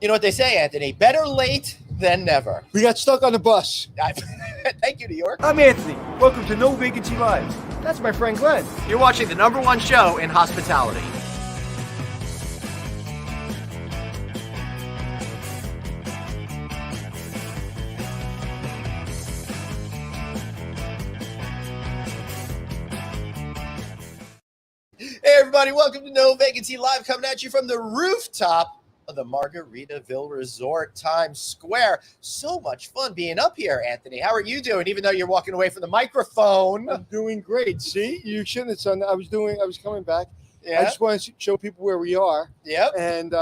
You know what they say, Anthony? Better late than never. We got stuck on the bus. Thank you, New York. I'm Anthony. Welcome to No Vacancy Live. That's my friend Glenn. You're watching the #1 show in hospitality. Hey everybody, welcome to No Vacancy Live, coming at you from the rooftop of the Margaritaville Resort, Times Square. So much fun being up here, Anthony. How are you doing, even though you're walking away from the microphone? I'm doing great. See, you shouldn't have done that. I was coming back. Yeah. I just want to show people where we are. Yep. And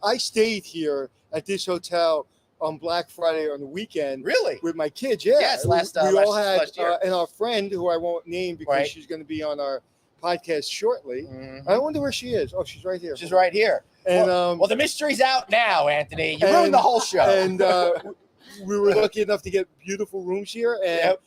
I stayed here at this hotel on Black Friday on the weekend. Really? With my kids, yeah. Yes, we all had, last year. and our friend, who I won't name because Right. she's going to be on our podcast shortly. Mhm. I wonder where she is. Oh, she's right here. She's right here. And well, the mystery's out now, Anthony. You ruined the whole show. And we were lucky enough to get beautiful rooms here, and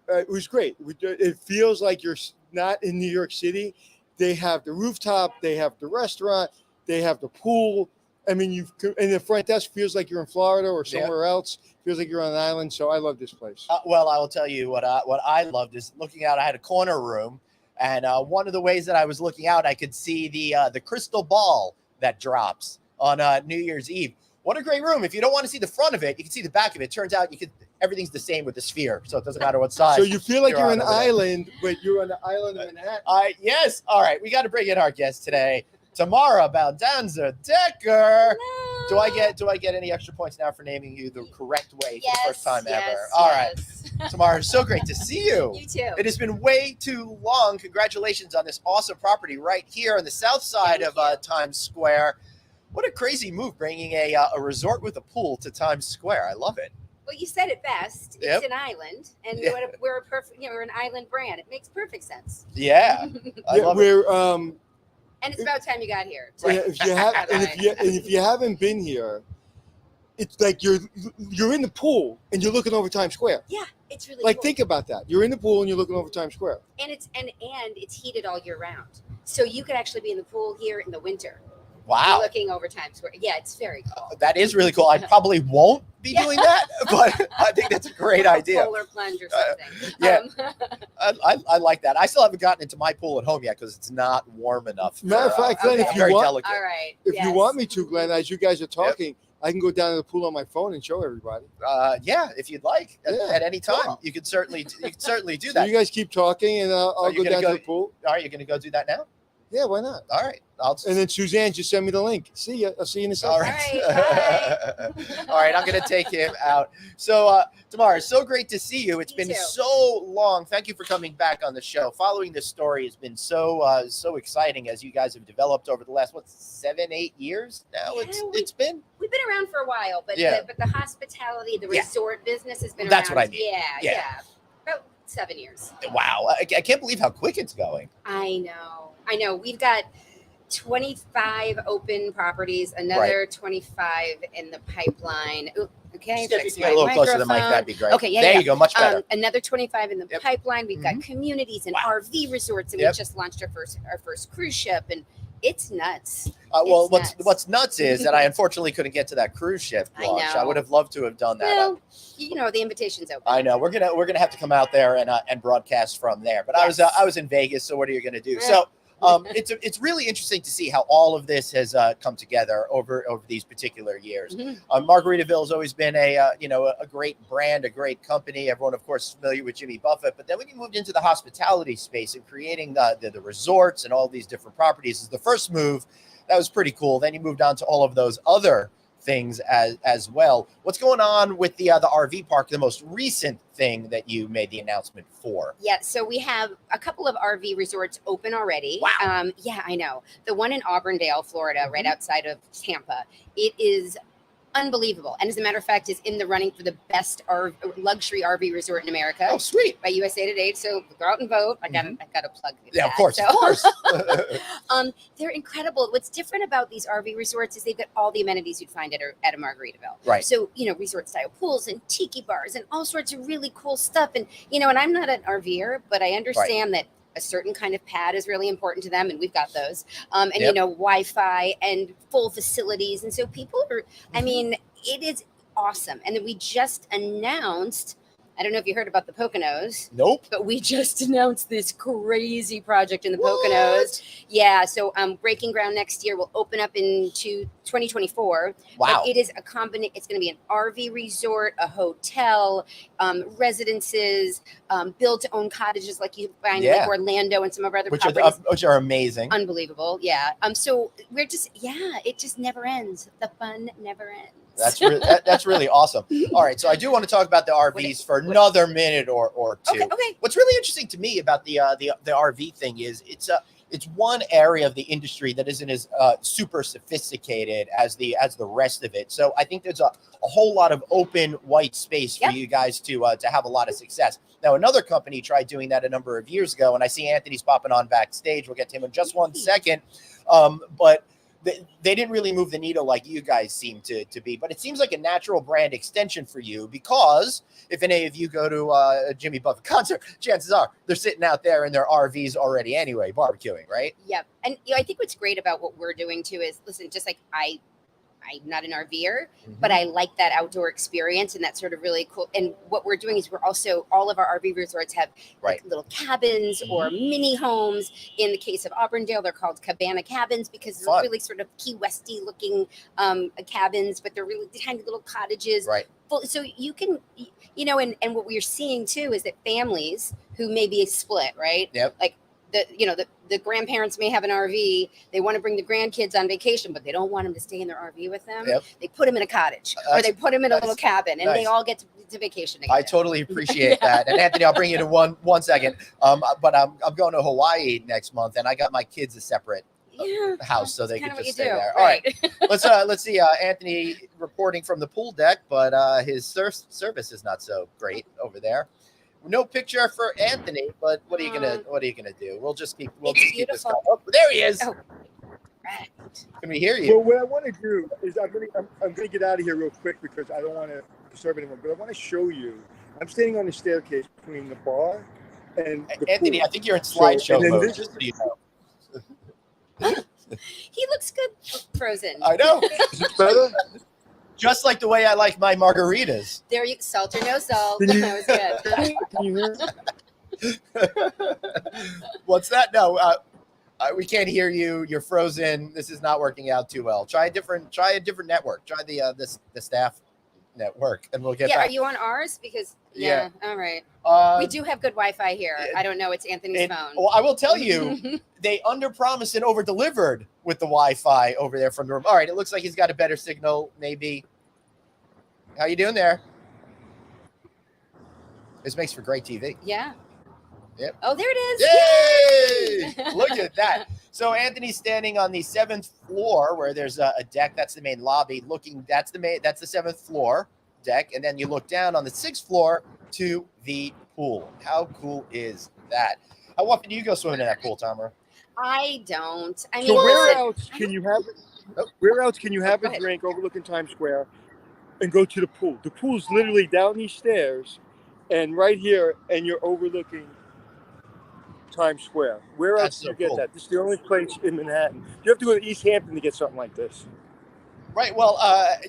it was great. It feels like you're not in New York City. They have the rooftop, they have the restaurant, they have the pool. I mean, and the front desk feels like you're in Florida or somewhere else. Feels like you're on an island. So I love this place. Well, I will tell you what I loved is looking out. I had a corner room, and one of the ways that I was looking out, I could see the crystal ball that drops on New Year's Eve. What a great room! If you don't want to see the front of it, you can see the back of it. Turns out everything's the same with the sphere, so it doesn't matter what size. So you feel like you're on an over there. island, but you're on the island of Manhattan. Yes. All right, we got to bring in our guest today, Tamara Baldanza-Dekker. Do I get any extra points now for naming you the correct way for the first time ever? All right, Tamara, so great to see you. You too. It has been way too long. Congratulations on this awesome property right here on the south side of Times Square. What a crazy move, bringing a resort with a pool to Times Square. I love it. Well, you said it best. Yep. It's an island, and we're a perfect. We're an island brand. It makes perfect sense. Yeah, I love we're it. And it's about time you got here. If you haven't been here, it's like you're in the pool and you're looking over Times Square. Yeah, it's really like cool. think about that. You're in the pool and you're looking over Times Square. And it's heated all year round, so you could actually be in the pool here in the winter. Wow. Looking over Times Square. Yeah, it's very cool. That is really cool. I probably won't be doing that, but I think that's a great idea. Polar plunge or something. Yeah. I like that. I still haven't gotten into my pool at home yet because it's not warm enough. Matter of fact, Glenn, okay. if you want, delicate. All right. if you want me to, Glenn, as you guys are talking, I can go down to the pool on my phone and show everybody. Yeah, if you'd like, at any time, Cool. you could certainly do So that. you guys keep talking, and I'll go down to the pool. All right, you're going to go do that now? Yeah, why not? All right. And then Suzanne just send me the link. See ya. I'll see you in a second. All right. All right, All right, I'm going to take him out. So, Tamara, so great to see you. It's You been too. so long. Thank you for coming back on the show. Following this story has been so exciting as you guys have developed over the last 7-8 years now. Yeah, It's been. We've been around for a while, but Yeah. the hospitality, the resort business has been around. That's what I mean. Yeah. About 7 years. Wow, I can't believe how quick it's going. I know. We've got 25 open properties, another 25 in the pipeline. Ooh, okay, Just if you fix can get my a little closer to the mic, microphone. that'd be great. Okay, yeah, there yeah. you go, much better. Another 25 in the Yep. pipeline. We've got communities and Wow. RV resorts, and Yep. we just launched our first cruise ship, and it's nuts. Well, It's nuts. what's nuts is that I unfortunately couldn't get to that cruise ship I launch. know. I would have loved to have done that. Well, the invitation's open. I know we're gonna have to come out there and broadcast from there. But Yes. I was in Vegas, so what are you gonna do? Yeah. So it's really interesting to see how all of this has come together over these particular years. Mhm. Margaritaville has always been a great brand, a great company. Everyone, of course, is familiar with Jimmy Buffett. But then when you moved into the hospitality space and creating the resorts and all these different properties, is the first move. That was pretty cool. Then you moved on to all of those other things as well. What's going on with the RV park, the most recent thing that you made the announcement for? Yeah, so we have a couple of RV resorts open already. Wow. Yeah, I know. The one in Auburndale, Florida, right outside of Tampa, it is unbelievable. And as a matter of fact, is in the running for the best luxury RV resort in America. Oh, sweet. By USA Today. So go out and vote. I gotta plug it. Yeah, of course. They're incredible. What's different about these RV resorts is they've got all the amenities you'd find at a Margaritaville. Right. So, resort style pools and tiki bars and all sorts of really cool stuff. And, and I'm not an RVer, but I understand that a certain kind of pad is really important to them, and we've got those. And Yep. Wi-Fi and full facilities, and so people are. I mean, it is awesome. And then we just announced. I don't know if you heard about the Poconos. Nope. But we just announced this crazy project in the What? Poconos. Yeah, so breaking ground next year. Will open up into 2024. Wow. But it is a combination. It's going to be an RV resort, a hotel, residences, build-to-own cottages like you find in like Orlando and some of our other properties. Which are amazing. Unbelievable, yeah. So we're just, it just never ends. The fun never ends. That's really awesome. All right, so I do want to talk about the RVs for another minute or two. Okay. What's really interesting to me about the RV thing is it's one area of the industry that isn't as super sophisticated as the rest of it. So I think there's a whole lot of open white space for you guys to have a lot of success. Now, another company tried doing that a number of years ago, and I see Anthony's popping on backstage. We'll get to him in just one second. But they didn't really move the needle like you guys seem to be, but it seems like a natural brand extension for you, because if any of you go to a Jimmy Buffett concert, chances are they're sitting out there in their RVs already anyway, barbecuing, right? Yep. And I think what's great about what we're doing too is, listen, just like I'm not an RVer, but I like that outdoor experience, and that's sort of really cool. And what we're doing is we're also, all of our RV resorts have like little cabins or mini homes. In the case of Auburndale, they're called Cabana Cabins because they're really sort of Key Westy looking cabins, but they're really tiny little cottages. Right. So you can, and what we're seeing too is that families who may be split, right? Yep. Like the grandparents may have an RV. They want to bring the grandkids on vacation, but they don't want them to stay in their RV with them. Yep. They put them in a cottage or they put them in a little cabin, and they all get to vacation together. I totally appreciate that. And Anthony, I'll bring you to one second. But I'm going to Hawaii next month, and I got my kids a separate house so they can just stay there. All right. Let's see. Anthony reporting from the pool deck, but his service is not so great over there. No picture for Anthony, but what are you gonna do? We'll just keep this going. Oh, there he is. Oh, right. Can we hear you? Well, what I want to do is I'm gonna get out of here real quick because I don't want to disturb anyone. But I want to show you. I'm standing on the staircase between the bar and the Anthony, pool. I think you're in slideshow mode. Just so you know. He looks good frozen. I know. Is it better? Just like the way I like my margaritas. There you salt or no salt. Can you- That was good. Can you hear? What's that? No, we can't hear you. You're frozen. This is not working out too well. Try a different network. Try the staff network, and we'll get back. Are you on ours? Because all right. We do have good Wi-Fi here. I don't know. It's Anthony's phone. Well, I will tell you, they under-promised and over-delivered with the Wi-Fi over there from the room. All right, it looks like he's got a better signal, maybe. How you doing there? This makes for great TV. Yeah. Yep. Oh, there it is. Yay! Look at that. So Anthony's standing on the 7th floor where there's a deck. That's the main lobby. That's the 7th floor deck. And then you look down on the 6th floor to the pool. How cool is that? How often do you go swimming in that pool, Tamara? I don't. I mean, So where listen, else can you have it? Where else can you have Go a ahead. drink overlooking Times Square and go to the pool? The pool's literally down these stairs and right here, and you're overlooking Times Square. Where That's else do so you get cool. that? This is the only place in Manhattan. You have to go to East Hampton to get something like this. Right. Well,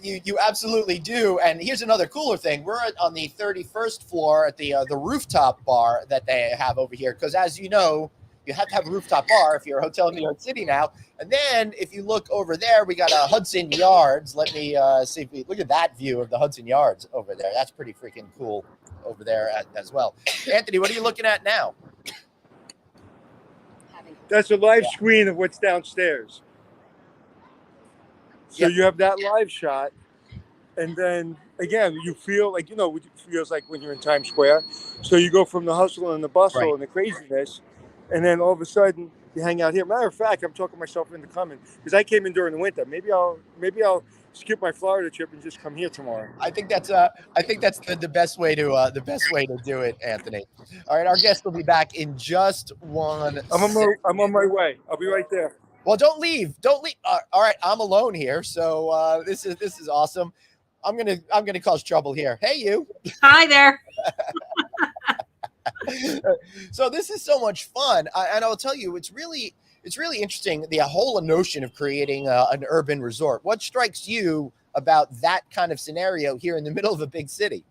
you absolutely do. And here's another cooler thing. We're on the 31st floor at the rooftop bar that they have over here. Because as you know, you have to have a rooftop bar if you're a hotel in New York City now. And then if you look over there, we got Hudson Yards. Let me see if we look at that view of the Hudson Yards over there. That's pretty freaking cool over there as well. Anthony, what are you looking at now? That's a live screen of what's downstairs. So Yep. you have that live shot, and then again, you feel like, what it feels like when you're in Times Square. So you go from the hustle and the bustle Right. and the craziness, and then all of a sudden you hang out here. Matter of fact, I'm talking myself into coming because I came in during the winter. Maybe I'll skip my Florida trip and just come here tomorrow. I think that's the best way to do it, Anthony. All right, our guest will be back in just one. I'm on my way. I'll be right there. Well, don't leave. All right, I'm alone here, so this is awesome. I'm gonna cause trouble here. Hey, you. Hi there. So this is so much fun, and I'll tell you, it's really interesting, the whole notion of creating an urban resort. What strikes you about that kind of scenario here in the middle of a big city?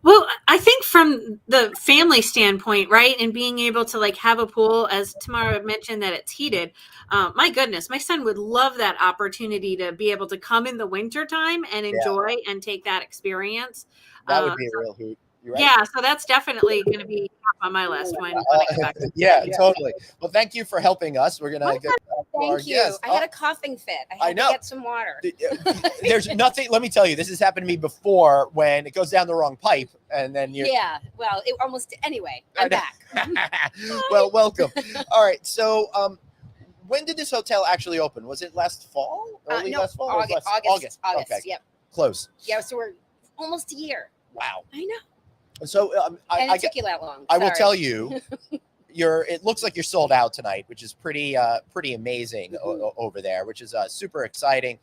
Well, I think from the family standpoint, right, and being able to like have a pool, as Tamara mentioned, that it's heated. My goodness, my son would love that opportunity to be able to come in the winter time and Yeah, enjoy and take that experience. that would be a real hoot. You right? Yeah, so that's definitely going to be on my list when I get back. Yeah, totally. Well, thank you for helping us. We're gonna get our Thank you. guest. I had a coughing fit. I had know. to get some water. There's nothing. Let me tell you, this has happened to me before when it goes down the wrong pipe, and then you're. Yeah. Well, it almost. Anyway, I'm back. Well, welcome. All right. So, when did this hotel actually open? Was it last fall? Early No, last fall? Or was it August. Okay. Yep. Close. Yeah. So we're almost a year. Wow. I know. So And it took you that long. I will Sorry. tell you, it looks like you're sold out tonight, which is pretty amazing over there, which is super exciting.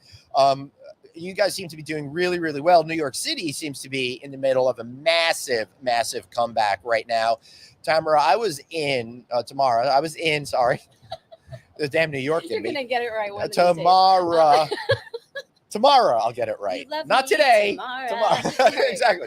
You guys seem to be doing really, really well. New York City seems to be in the middle of a massive, massive comeback right now. Tamara, Tamara, I was in, sorry. The damn New York You're in me. gonna get it right one of these days. Tamara. Tomorrow I'll get it right. Not today. Tomorrow. Exactly.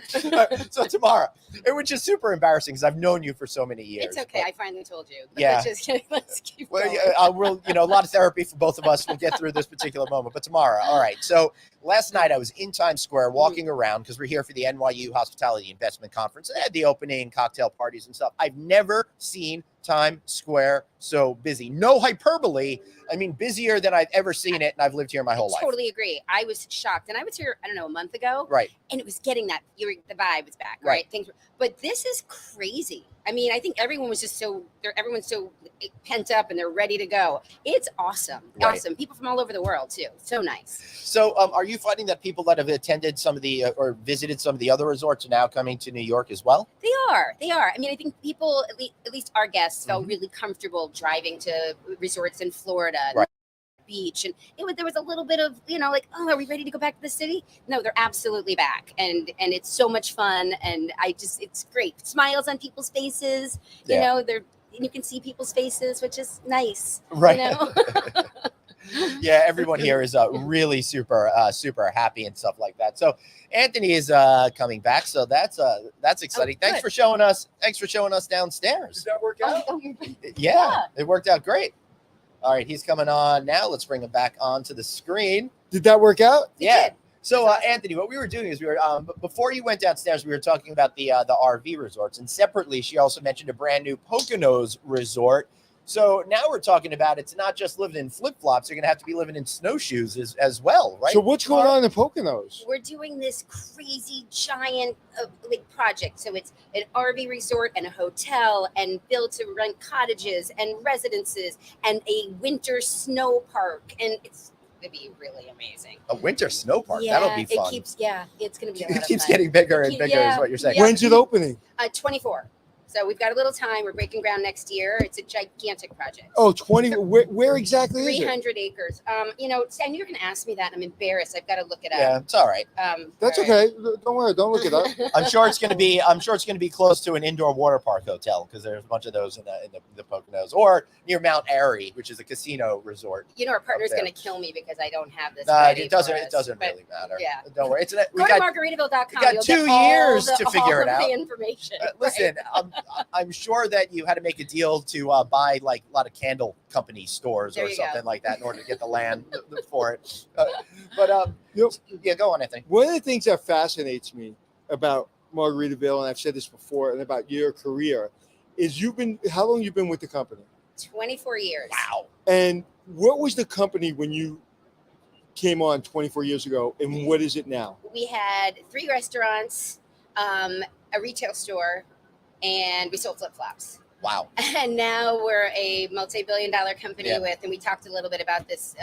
So Tamara, which is super embarrassing because I've known you for so many years. It's okay. I finally told you. But Yeah. Let's keep Well, going. a lot of therapy for both of us. We'll get through this particular moment. But tomorrow, all right. So last night I was in Times Square walking around because we're here for the NYU Hospitality Investment Conference. They had the opening, cocktail parties and stuff. I've never seen Times Square so busy. No hyperbole. I mean, busier than I've ever seen it, and I've lived here my whole life. Totally agree. I was shocked, and I was here, I don't know, a month ago, Right. and it was getting that the vibe was back, right? But this is crazy. I mean, I think everyone was just everyone's so pent up and they're ready to go. It's awesome, awesome. People from all over the world too. So nice. So, are you finding that people that have attended some of the or visited some of the other resorts are now coming to New York as well? They are. I mean, I think people, at least our guests, felt really comfortable driving to resorts in Florida. Right. Beach, and there was a little bit of like, oh, are we ready to go back to the city? No, they're absolutely back, and it's so much fun, and it's great. Smiles on people's faces. Yeah. You can see people's faces, which is nice. Right. Yeah, everyone here is really super happy and stuff like that. So Anthony is coming back, so that's exciting. Thanks for showing us downstairs. Did that work out? Yeah, it worked out great. All right, he's coming on now. Let's bring him back onto the screen. Did that work out? Yeah. So, Anthony, what we were doing is before you went downstairs, we were talking about the RV resorts, and separately, she also mentioned a brand new Poconos resort. So now we're talking about it's not just living in flip flops; you're going to have to be living in snowshoes as well, right? So what's going on in Poconos? We're doing this crazy giant project. So it's an RV resort and a hotel and built to rent cottages and residences and a winter snow park, and it's going to be really amazing. A winter snow park. Yeah, That'll be fun. it's going to be a lot It keeps of fun. getting bigger and bigger, is what you're saying. Yeah. When's it opening? 24. So we've got a little time. We're breaking ground next year. It's a gigantic project. Oh, 20. Where exactly is it? 300 acres. And you're going to ask me that. I'm embarrassed. I've got to look it up. Yeah, it's all right. That's all right. okay. Don't worry. Don't look it up. I'm sure it's going to be close to an indoor water park hotel because there's a bunch of those in the Poconos, or near Mount Airy, which is a casino resort. Our partner's there. going to kill me because I don't have this. No, ready it doesn't. for us, It doesn't but really matter. yeah. Don't worry. Go to Margaritaville.com. you got You'll 2 get all years the- to figure it all of out. the information. Listen, I'm sure that you had to make a deal to buy like a lot of candle company stores There or you something go. like that in order to get the land for it. Yeah, go on, Anthony. One of the things that fascinates me about Margaritaville, and I've said this before, and about your career, is how long you've been with the company? 24 years. Wow. And what was the company when you came on 24 years ago, and what is it now? We had 3 restaurants, a retail store, and we sold flip-flops. Wow. And now we're a multi-billion-dollar company and we talked a little bit about this.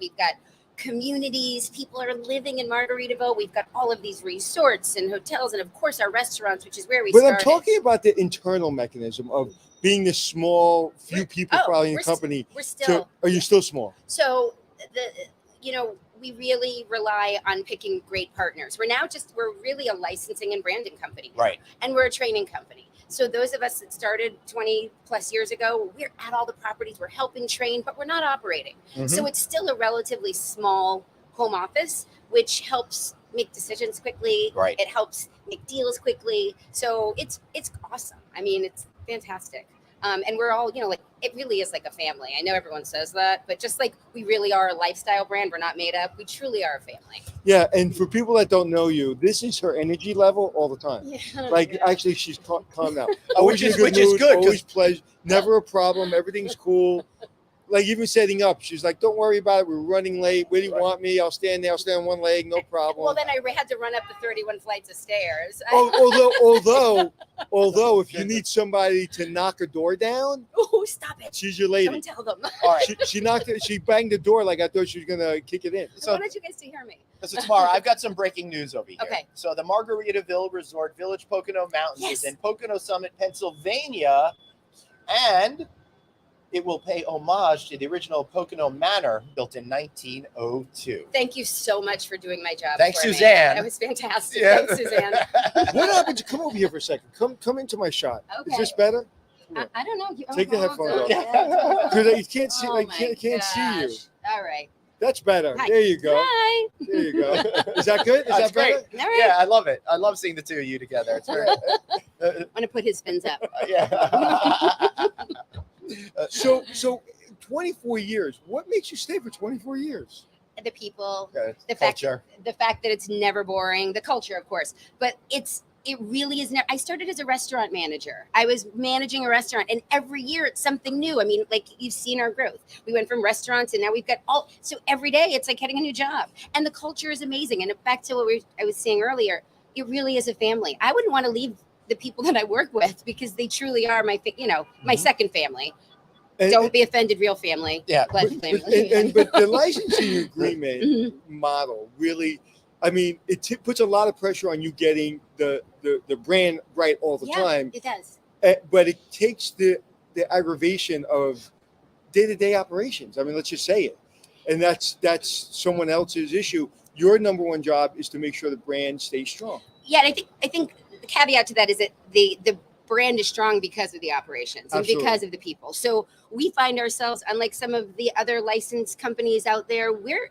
We've got communities. People are living in Margaritaville. We've got all of these resorts and hotels, and of course our restaurants, which is where we started. I'm talking about the internal mechanism of being the small few people probably in the company. We're still. Are you still small? So we really rely on picking great partners. We're really a licensing and branding company. Right. And we're a training company. So those of us that started 20 plus years ago, we're at all the properties, we're helping train, but we're not operating. So it's still a relatively small home office, which helps make decisions quickly. Right. It helps make deals quickly. So it's awesome. I mean, it's fantastic. And we're all, like, it really is like a family. I know everyone says that, but just like we really are a lifestyle brand. We're not made up. We truly are a family. Yeah, and for people that don't know you, this is her energy level all the time. Yeah. Like, actually, she's calm now. Which Always in is a good mood, good. always pleasure, never a problem. Everything's cool. Like, even setting up, she's like, "Don't worry about it. We're running late. Where do you want me? I'll stand there. I'll stand on one leg. No problem." Well, then I had to run up the 31 flights of stairs. Although, if you need somebody to knock a door down, Oh, stop it. she's your lady. Don't tell them. All right. She banged the door like I thought she was gonna kick it in. I wanted you guys to hear me. So tomorrow, I've got some breaking news over here. Okay. So the Margaritaville Resort Village Pocono Mountains Yes. is in Pocono Summit, Pennsylvania, and it will pay homage to the original Pocono Manor built in 1902. Thank you so much for doing my job. Thanks, for me. Suzanne. That was fantastic. Yeah. Thanks, Suzanne. What happened to come over here for a second? Come into my shot. Is Okay. this better? I don't know. Take the headphones off. Yeah. Because you can't see. Oh I my can't see you. gosh. All right. That's better. Hi. There you go. Hi. There you go. Is that good? Is That's that better? great. All right. Yeah, I love it. I love seeing the two of you together. It's very, I'm gonna put his fins up. yeah. So 24 years. What makes you stay for 24 years? The people, Okay, the fact culture. that it's never boring, the culture, of course, but it really is never. I started as a restaurant manager. I was managing a restaurant, and every year it's something new. I mean, like, you've seen our growth. We went from restaurants, and now we've got so every day it's like getting a new job, and the culture is amazing. And back to what I was saying earlier, it really is a family. I wouldn't want to leave the people that I work with because they truly are my second family. And, Don't be offended, real family. Yeah. Blood family. but the licensing agreement Mhm. model really, I mean, it puts a lot of pressure on you getting the brand right all the Yeah, time. it does. But it takes the aggravation of day-to-day operations. I mean, let's just say it. And that's someone else's issue. Your number one job is to make sure the brand stays strong. Yeah, and I think the caveat to that is that the brand is strong because of the operations and Absolutely. because of the people. So we find ourselves, unlike some of the other licensed companies out there, we're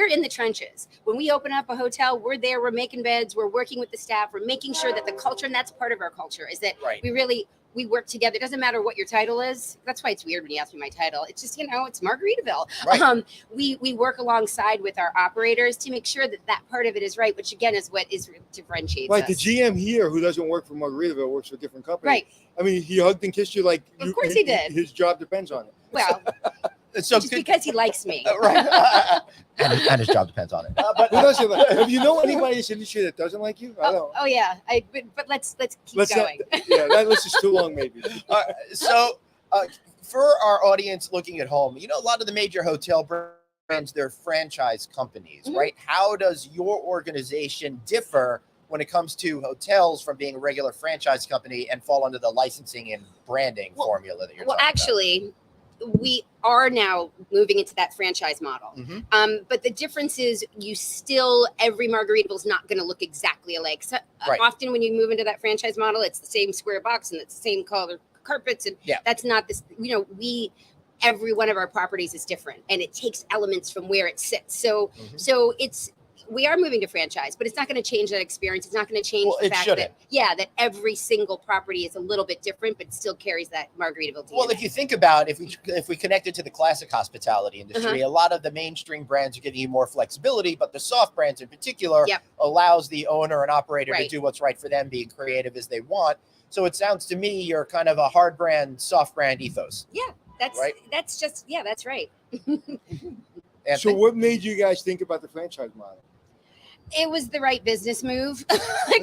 in the trenches. When we open up a hotel, we're there, we're making beds, we're working with the staff, we're making sure that the culture, and that's part of our culture, is that Right. we work together. It doesn't matter what your title is. That's why it's weird when you ask me my title. It's just, it's Margaritaville. Right. We work alongside with our operators to make sure that part of it is right, which again is what differentiates Right. us. The GM here, who doesn't work for Margaritaville, works for a different company. Right. I mean, he hugged and kissed you like Of course he did. His job depends on it. Well, So just because he likes me. right. and his job depends on it. Who doesn't like? Have you know anybody in this industry that doesn't like you? I don't. Oh yeah. But let's keep Let's going. that list is too long, maybe. So for our audience looking at home, a lot of the major hotel brands, they're franchise companies, Mhm. right? How does your organization differ when it comes to hotels from being a regular franchise company and fall under the licensing and branding formula that you're Well, talking actually, we are now moving into that franchise model. Mhm. But the difference is every Margaritaville is not going to look exactly alike. So, Right. often when you move into that franchise model, it's the same square box and it's the same color carpets. And Yeah. that's not this, every one of our properties is different and it takes elements from where it sits. So, Mhm. so we are moving to franchise, but it's not going to change that experience. It's not going to change Well, the it fact shouldn't. that every single property is a little bit different, but still carries that Margaritaville DNA. Well, if you think about if we connect it to the classic hospitality industry, Uh-huh. a lot of the mainstream brands are giving you more flexibility, but the soft brands in particular Yep. allows the owner and operator to Right. do what's right for them, being creative as they want. So it sounds to me you're kind of a hard brand, soft brand ethos. That's right. That's just that's right. Anthony? So, what made you guys think about the franchise model? It was the right business move.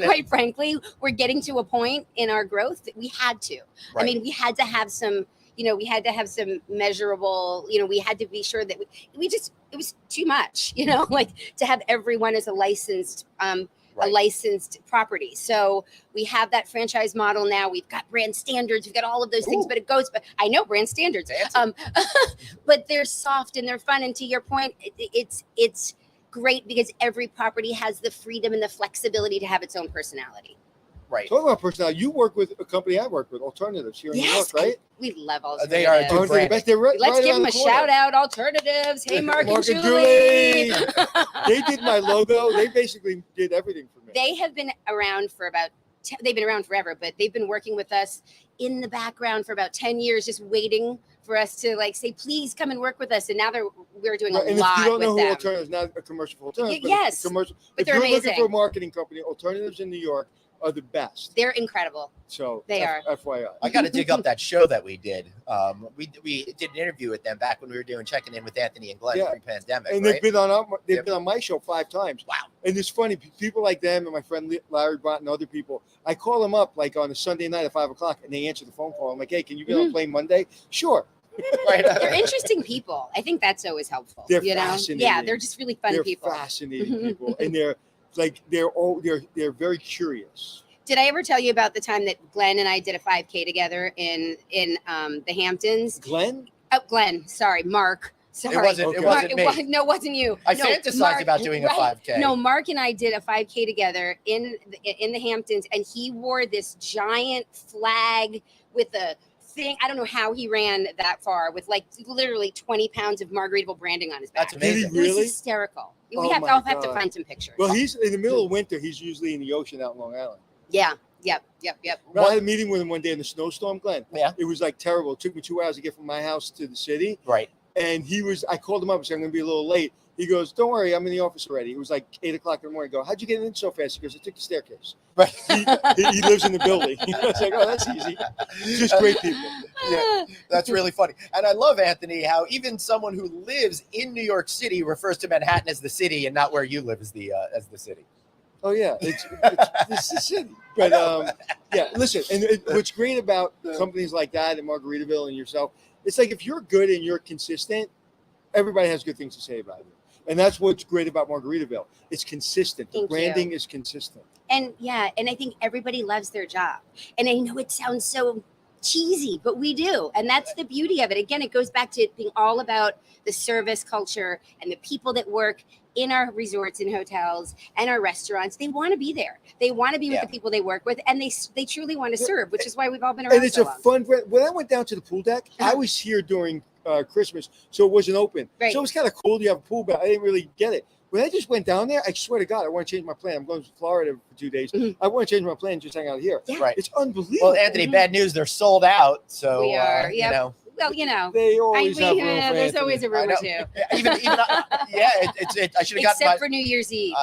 Quite frankly, we're getting to a point in our growth that we had to. Right. I mean, we had to have some, measurable, we had to be sure that it was too much, like to have everyone as a licensed property. So we have that franchise model now. We've got brand standards. We've got all of those things, Ooh. but I know brand standards, Fancy. but they're soft and they're fun. And to your point, it's great because every property has the freedom and the flexibility to have its own personality. Right. Talking about personality, you work with a company I work with, Alternatives here in New York, right? We love Alternatives. They are Aren't they the best? They're right, Let's right give around them a the corner. shout out, Alternatives. Hey, Mark and Julie. Julie. They did my logo. They basically did everything for me. They have been around for about, they've been around forever, but they've been working with us in the background for about 10 years, just waiting for us to like say, please come and work with us. And now we're doing Right, a and lot if you don't with know who them. Alternatives, not a commercial for Alternatives, but yes, a commercial. but If they're you're amazing. looking for a marketing company, Alternatives in New York are the best. They're incredible. So They are. FYI. I got to dig up that show that we did. We did an interview with them back when we were doing Checking In with Anthony and Glenn pre-pandemic. And right? they've been on they've been on my show 5 times. Wow. And it's funny, people like them and my friend Larry Brott and other people, I call them up like on a Sunday night at 5:00 and they answer the phone call. I'm like, hey, can you get on plane Monday? Sure. Right. They're interesting people. I think that's always helpful. They're you know? fascinating. Yeah, they're just really fun They're people. fascinating people. And they're very curious. Did I ever tell you about the time that Glenn and I did a 5K together in the Hamptons? Glenn? Oh, Glenn. Sorry, Mark. Sorry. It wasn't me. No, it wasn't you. I No, fantasized Mark, about doing right. a 5K. No, Mark and I did a 5K together in the Hamptons, and he wore this giant flag with a thing. I don't know how he ran that far with like literally 20 pounds of Margaritaville branding on his back. That's amazing. Did he really? It was hysterical. Oh I'll have to God. find some pictures. Well, he's in the middle of winter. He's usually in the ocean out in Long Island. Yeah. Yep. Well, I had a meeting with him one day in the snowstorm, Glenn. Yeah. It was like terrible. It took me 2 hours to get from my house to the city. Right. And I called him up and said, I'm going to be a little late. He goes, don't worry, I'm in the office already. It was like 8:00 in the morning. I go, how'd you get in so fast? He goes, I took the staircase. Right. He lives in the building. I was like, oh, that's easy. Just great people. Yeah, that's really funny. And I love, Anthony, how even someone who lives in New York City refers to Manhattan as the city and not where you live as the city. Oh, yeah. It's the city. But, yeah, listen, and what's great about companies like that and Margaritaville and yourself, it's like if you're good and you're consistent, everybody has good things to say about it. And that's what's great about Margaritaville. It's consistent. The branding is consistent. And I think everybody loves their job. And I know it sounds so cheesy, but we do. And that's the beauty of it. Again, it goes back to it being all about the service culture and the people that work in our resorts and hotels and our restaurants. They want to be there. They want to be with the people they work with, and they truly want to serve, which is why we've all been around. And it's so a long. fun brand. When I went down to the pool deck, I was here during Christmas, so it wasn't open. Right. So it was kind of cool to have a pool, but I didn't really get it. When I just went down there, I swear to God, I want to change my plan. I'm going to Florida for 2 days. I want to change my plan and just hang out here. Yeah. Right. It's unbelievable. Well, Anthony, bad news. They're sold out. So, We are, you know. Well, you know, They always have room for there's Anthony. always a room or two. Even I should have gotten Except for New Year's Eve.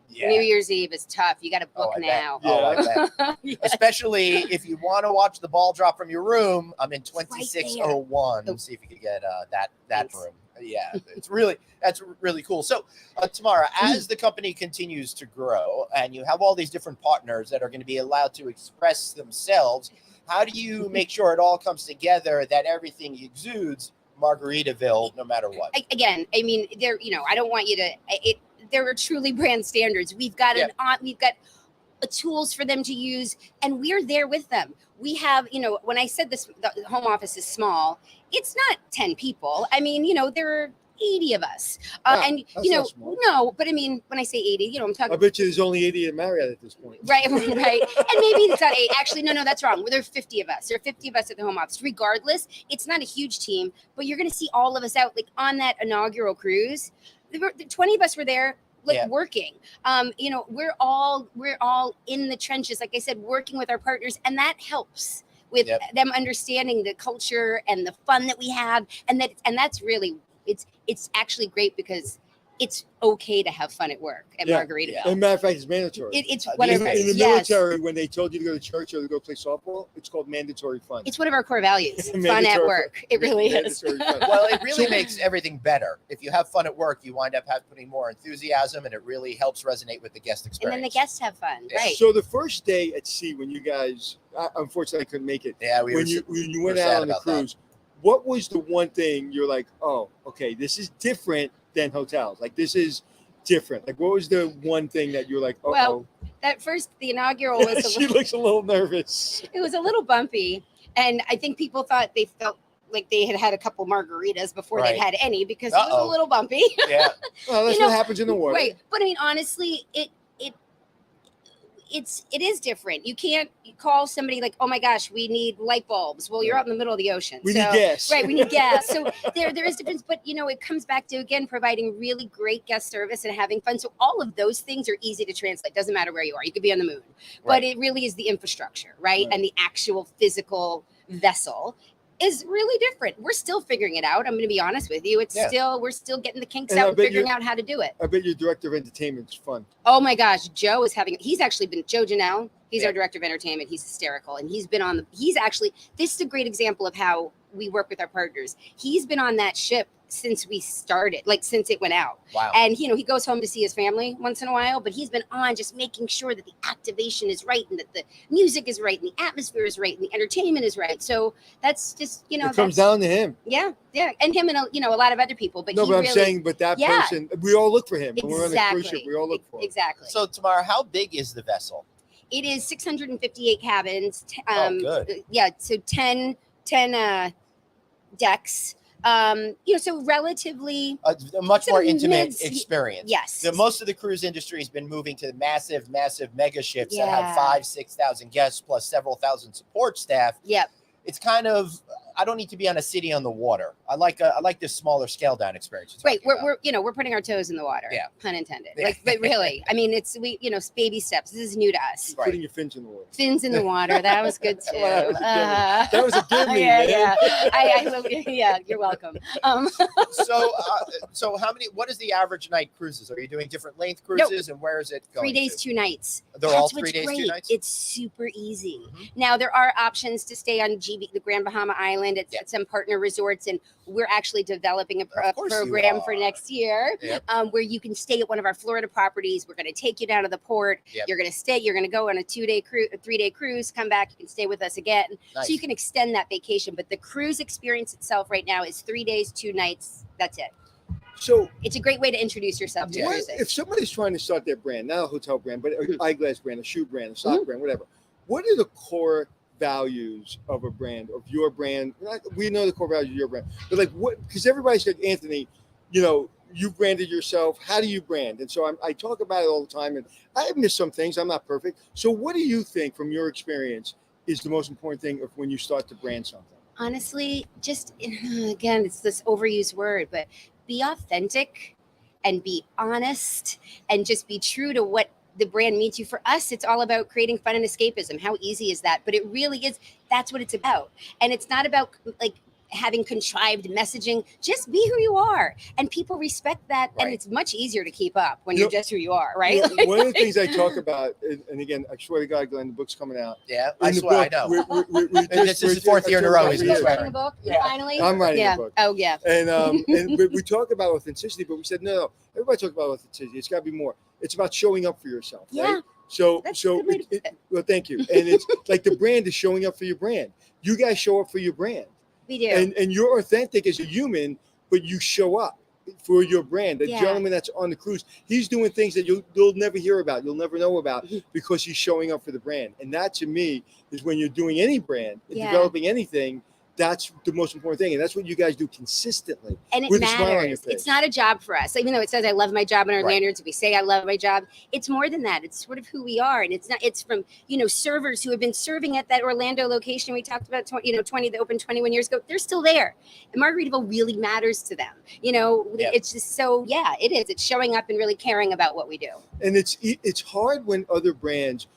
New Year's Eve is tough. You got to book I bet. now. Oh, I bet. Yes. Especially if you want to watch the ball drop from your room. I'm in right 2601. there. See if you can get that Thanks. room. Yeah, that's really cool. So, Tamara, as the company continues to grow and you have all these different partners that are going to be allowed to express themselves, how do you make sure it all comes together that everything exudes Margaritaville no matter what? Again, I mean, I don't want you to. There are truly brand standards. We've got we've got tools for them to use, and we're there with them. We have, when I said this, the home office is small. It's not 10 people. I mean, there are 80 of us, and that's not small. no, but I mean, when I say 80, I'm talking. I bet you there's only 80 at Marriott at this point. Right. And maybe it's not 8. Actually, no, that's wrong. There are 50 of us. There are 50 of us at the home office. Regardless, it's not a huge team, but you're going to see all of us out like on that inaugural cruise. 20 of us were there. Working, we're all in the trenches, like I said, working with our partners, and that helps with them understanding the culture and the fun that we have, and that's really it's actually great because it's okay to have fun at work at Margaritaville. As a matter of fact, it's mandatory. It's one of in the military, when they told you to go to church or to go play softball, it's called mandatory fun. It's one of our core values. Fun at work. It really is. Well, it really makes everything better. If you have fun at work, you wind up putting more enthusiasm, and it really helps resonate with the guest experience. And then the guests have fun, right? So the first day at sea, when you guys, unfortunately, I couldn't make it. Yeah, when you went out on the cruise, what was the one thing you're like, oh, okay, this is different than hotels? Like, this is different. Like, what was the one thing that you're like, oh, well, the inaugural was she looks a little nervous. It was a little bumpy, and I think people thought they felt like they had a couple margaritas before they'd had any, because it was a little bumpy. Yeah. Well, that's what happens in the water. Right. But I mean, honestly, it is different. You can't call somebody like, oh my gosh, we need light bulbs. Well, you're out in the middle of the ocean. We need gas. Right, we need gas. So there is difference, but it comes back to, again, providing really great guest service and having fun. So all of those things are easy to translate. Doesn't matter where you are. You could be on the moon, but it really is the infrastructure, right? And the actual physical vessel is really different. We're still figuring it out. I'm going to be honest with you. We're still getting the kinks out and figuring out how to do it. I bet your director of entertainment is fun. Oh my gosh. Joe he's actually been, Joe Janelle, he's our director of entertainment. He's hysterical. And this is a great example of how we work with our partners. He's been on that ship since we started, since it went out. Wow. And he goes home to see his family once in a while, but he's been on just making sure that the activation is right and that the music is right and the atmosphere is right and the entertainment is right. So that's just, it comes down to him. Yeah. And him and a lot of other people. But I'm saying, that person, we all look for him. Exactly. When we're on the cruise ship, we all look for him. Exactly. So Tamara, how big is the vessel? It is 658 cabins. Good. Yeah. So 10 decks. So relatively A much more intimate experience. Yes. Most of the cruise industry has been moving to massive mega ships that have 5,000-6,000 guests plus several thousand support staff. Yep. It's kind of, I don't need to be on a city on the water. I like this smaller scale down experience. Right. We're putting our toes in the water. Yeah. Pun intended. Yeah. But really, I mean, it's baby steps. This is new to us. Right. Putting your fins in the water. Fins in the water. That was good too. That was a good Yeah. Yeah. You're welcome. So what is the average night cruises? Are you doing different length cruises and where is it going? 3 days, 2 nights. They're all 3 days, 2 nights? It's super easy. Mm-hmm. Now there are options to stay on the Grand Bahama Island at some partner resorts, and we're actually developing a program for next year where you can stay at one of our Florida properties. We're going to take you down to the port. Yep. You're going to go on a 3-day cruise, come back, you can stay with us again. Nice. So you can extend that vacation. But the cruise experience itself right now is 3 days, 2 nights. That's it. So it's a great way to introduce yourself to cruising. If somebody's trying to start their brand, not a hotel brand, but an eyeglass brand, a shoe brand, a sock brand, whatever, what are the core values of a brand, of your brand? We know the core values of your brand, but because everybody's like, Anthony, you branded yourself. How do you brand? And so I talk about it all the time, and I have missed some things. I'm not perfect. So what do you think, from your experience, is the most important thing of when you start to brand something? Honestly, just, again, it's this overused word, but be authentic and be honest and just be true to what the brand means you. For us, it's all about creating fun and escapism. How easy is that? But it really is. That's what it's about. And it's not about having contrived messaging. Just be who you are, and people respect that. Right. And it's much easier to keep up when you're just who you are, right? One of the things I talk about, and again, I swear to God, Glenn, the book's coming out. Yeah, I swear, I know. This is the 4th year in a row. He's writing a book. Finally, I'm writing a book. Oh yeah. And we talk about authenticity, but we said no. Everybody talks about authenticity. It's got to be more. It's about showing up for yourself. Yeah. Right? So well, thank you. And it's like the brand is showing up for your brand. You guys show up for your brand. We do. And you're authentic as a human, but you show up for your brand. The gentleman that's on the cruise, he's doing things that you'll never hear about, you'll never know about, because he's showing up for the brand. And that, to me, is when you're doing any brand and developing anything, that's the most important thing. And that's what you guys do consistently. And it matters. It's not a job for us. Even though it says I love my job on our lanyards, we say I love my job. It's more than that. It's sort of who we are. And it's from, servers who have been serving at that Orlando location we talked about, 20 that opened 21 years ago. They're still there. And Margaritaville really matters to them. It's just it is. It's showing up and really caring about what we do. And it's hard when other brands,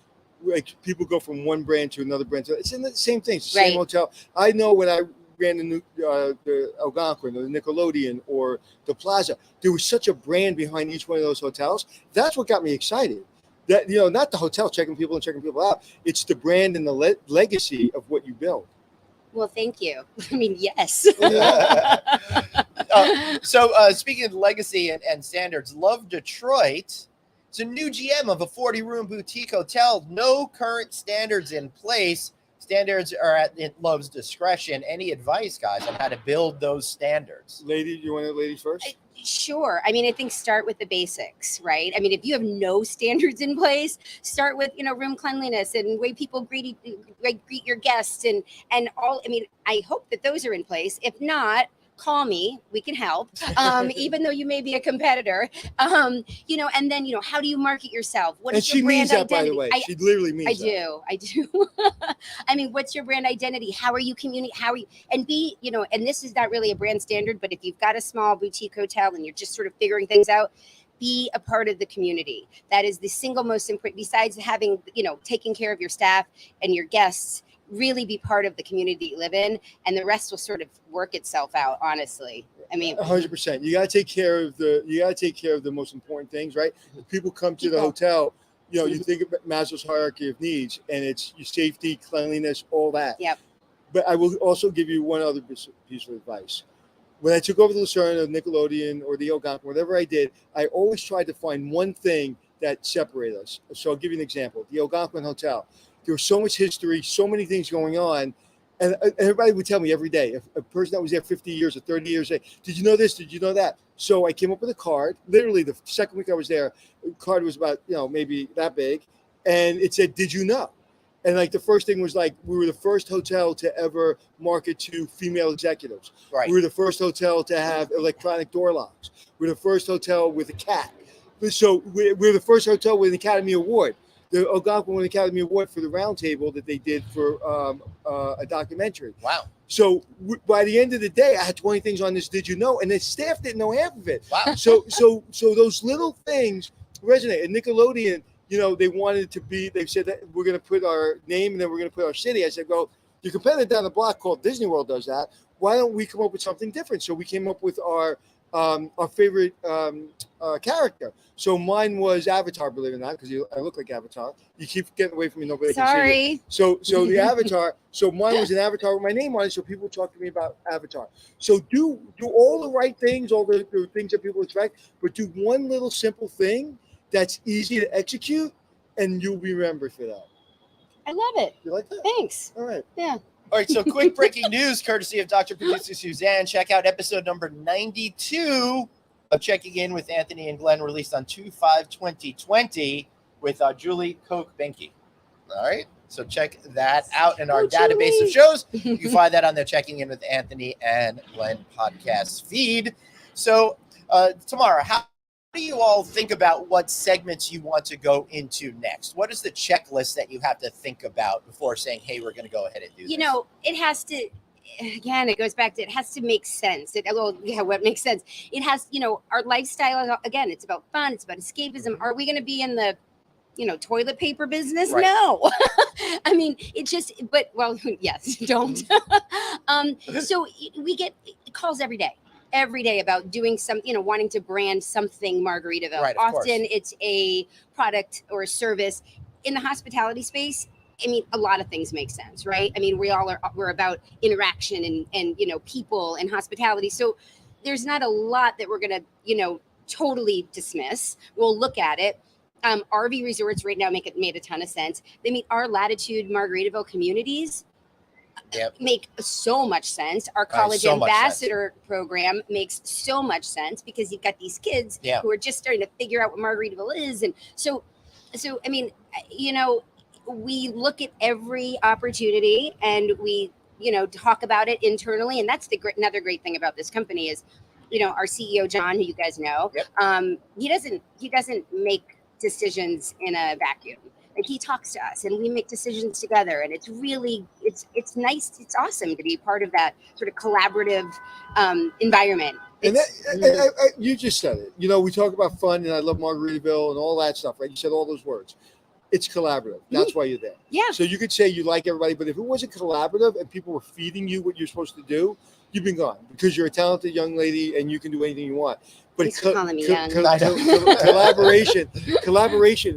like, people go from one brand to another brand. It's in the same thing. It's the same hotel. I know when I ran the Algonquin or the Nickelodeon or the Plaza, there was such a brand behind each one of those hotels. That's what got me excited. That, not the hotel checking people out. It's the brand and the legacy of what you build. Well, thank you. I mean, yes. So speaking of legacy and standards, Love Detroit. It's a new GM of a 40-room boutique hotel. No current standards in place. Standards are at Love's discretion. Any advice, guys, on how to build those standards? Lady, you want to ladies first? Sure. I mean, I think start with the basics, right? I mean, if you have no standards in place, start with, room cleanliness and way people greet your guests and all. I mean, I hope that those are in place. If not, call me, we can help. Even though you may be a competitor, you know, and then, you know, how do you market yourself? What is your brand identity? By the way, she literally means that. I do. I mean, what's your brand identity? How are you communicating? How are you, and be, you know, and this is not really a brand standard, but if you've got a small boutique hotel and you're just sort of figuring things out, be a part of the community. That is the single most important, besides having, you know, taking care of your staff and your guests, really be part of the community you live in, and the rest will sort of work itself out, honestly. I mean, 100%. You got to take care of the most important things, right? If people come to the hotel, you know, you think about Maslow's hierarchy of needs, and it's your safety, cleanliness, all that. Yep. But I will also give you one other piece of advice. When I took over the Lucerne or Nickelodeon or the Algonquin, whatever I did, I always tried to find one thing that separated us. So I'll give you an example. The Algonquin Hotel. There was so much history, so many things going on. And everybody would tell me every day, if a person that was there 50 years or 30 years, say, did you know this? Did you know that? So I came up with a card. Literally, the second week I was there, the card was about, you know, maybe that big. And it said, did you know? And like the first thing was like, we were the first hotel to ever market to female executives. Right. We were the first hotel to have electronic door locks. We're the first hotel with a cat. So we're the first hotel with an Academy Award. The Algonquin won an Academy Award for the round table that they did for a documentary. Wow. So by the end of the day, I had 20 things on this. Did you know? And the staff didn't know half of it. Wow. So those little things resonate. And Nickelodeon, you know, they wanted to be. They said that we're going to put our name and then we're going to put our city. I said, well, your competitor down the block called Disney World does that. Why don't we come up with something different? So we came up with our favorite character. So mine was Avatar, believe it or not, because I look like Avatar. You keep getting away from me, nobody can see you. So the Avatar. So mine was an Avatar with my name on it, so people talk to me about Avatar. So do all the right things, all the things that people expect, but do one little simple thing that's easy to execute, and you'll be remembered for that. I love it. You like that? Thanks. All right. Yeah. All right, so quick breaking news, courtesy of Dr. Producer Suzanne. Check out episode number 92 of Checking In with Anthony and Glenn, released on 2/5/2020 with Julie Koch Benke. All right, so check that out in our database of shows. You can find that on the Checking In with Anthony and Glenn podcast feed. So, Tamara, how do you all think about what segments you want to go into next? What is the checklist that you have to think about before saying, hey, we're going to go ahead and do this? You know, it has to, again, it goes back to, it has to make sense. What makes sense? It has, you know, our lifestyle, again, it's about fun. It's about escapism. Are we going to be in the, you know, toilet paper business? Right. No. I mean, it just, but, well, yes, don't. So we get calls every day about doing some, you know, wanting to brand something Margaritaville. Right, Often it's a product or a service. In the hospitality space, I mean, a lot of things make sense, right? I mean, we're about interaction and you know, people and hospitality. So there's not a lot that we're going to, you know, totally dismiss. We'll look at it. RV resorts right now made a ton of sense. They meet our Latitude Margaritaville communities. Yep. Make so much sense. Our college ambassador program makes so much sense because you've got these kids who are just starting to figure out what Margaritaville is. And so I mean, you know, we look at every opportunity and we, you know, talk about it internally. And that's another great thing about this company is, you know, our CEO, John, who you guys know, he doesn't make decisions in a vacuum. Like, he talks to us and we make decisions together, and it's really, it's nice. It's awesome to be part of that sort of collaborative environment. And you just said it. You know, we talk about fun, and I love Margaritaville and all that stuff, right? You said all those words. It's collaborative. That's why you're there. Yeah. So you could say you like everybody, but if it wasn't collaborative and people were feeding you what you're supposed to do, you've been gone, because you're a talented young lady and you can do anything you want. But collaboration.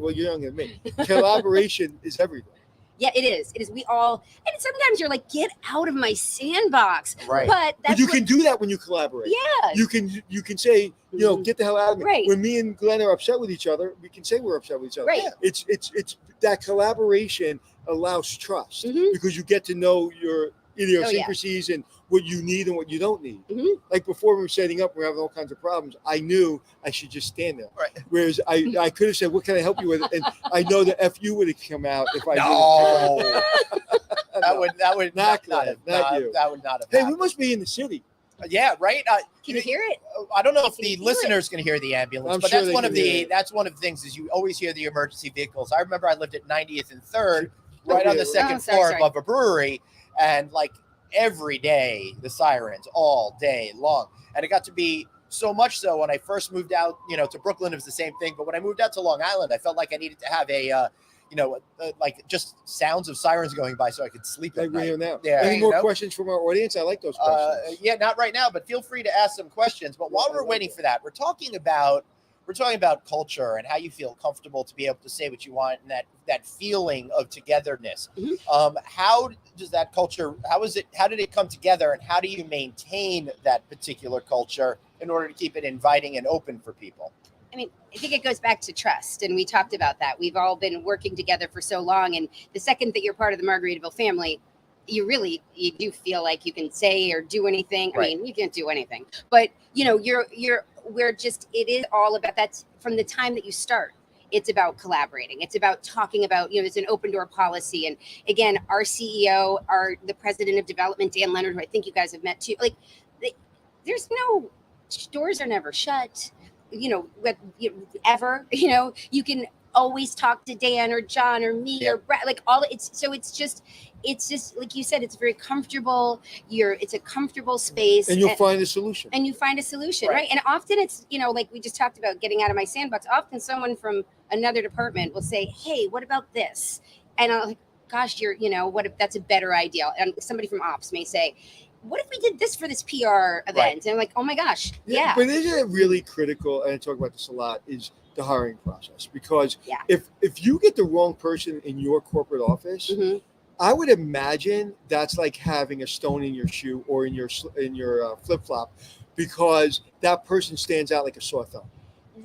Well, you're younger than me. Collaboration is everything. Yeah, it is. It is. We all, and sometimes you're like, get out of my sandbox. Right. But you can do that when you collaborate. Yeah. You can say, you know, get the hell out of me. Right. When me and Glenn are upset with each other, we can say we're upset with each other. Right. It's that collaboration allows trust, because you get to know your idiosyncrasies and what you need and what you don't need. Like before we were setting up, we were having all kinds of problems. I knew I should just stand there. Right. Whereas I could have said, what can I help you with? And I know the FU would have come out if I No. That would Not not you. That would not have Hey, happened. we must be in the city. Yeah, right. Can you hear it? I don't know if Can you the feel listeners can hear the ambulance, I'm but sure that's they one can of hear the it. that's one of the things is you always hear the emergency vehicles. I remember I lived at 90th and 3rd, right on the second floor sorry. above a brewery, and like every day the sirens all day long, and it got to be so much so when I first moved out, to Brooklyn, it was the same thing. But when I moved out to Long Island, I felt like I needed to have like just sounds of sirens going by so I could sleep Like at we're night. here now. Yeah, Any more questions from our audience? I like those questions. Yeah, not right now, but feel free to ask some questions. But while we're waiting for that, we're talking about culture and how you feel comfortable to be able to say what you want and that feeling of togetherness. Mhm. How does that culture? How did it come together, and how do you maintain that particular culture in order to keep it inviting and open for people? I mean, I think it goes back to trust, and we talked about that. We've all been working together for so long, and the second that you're part of the Margaritaville family, you do feel like you can say or do anything. Right. I mean, you can't do anything, but it is all about that from the time that you start. It's about collaborating. It's about talking about, it's an open door policy. And again, our CEO, the president of development, Dan Leonard, who I think you guys have met too, there's no, doors are never shut, ever, you can always talk to Dan or John or me or Brett, it's just like you said, it's very comfortable. It's a comfortable space, and you'll find a solution. And you find a solution, Right. right? And often it's, like we just talked about getting out of my sandbox. Often someone from another department will say, "Hey, what about this?" And I'm like, "Gosh, what if that's a better idea?" And somebody from ops may say, "What if we did this for this PR event?" Right. And I'm like, "Oh my gosh, yeah." But isn't it really critical, and I talk about this a lot, is the hiring process? Because Yeah. if you get the wrong person in your corporate office, Mhm. I would imagine that's like having a stone in your shoe or in your flip flop, because that person stands out like a sore thumb.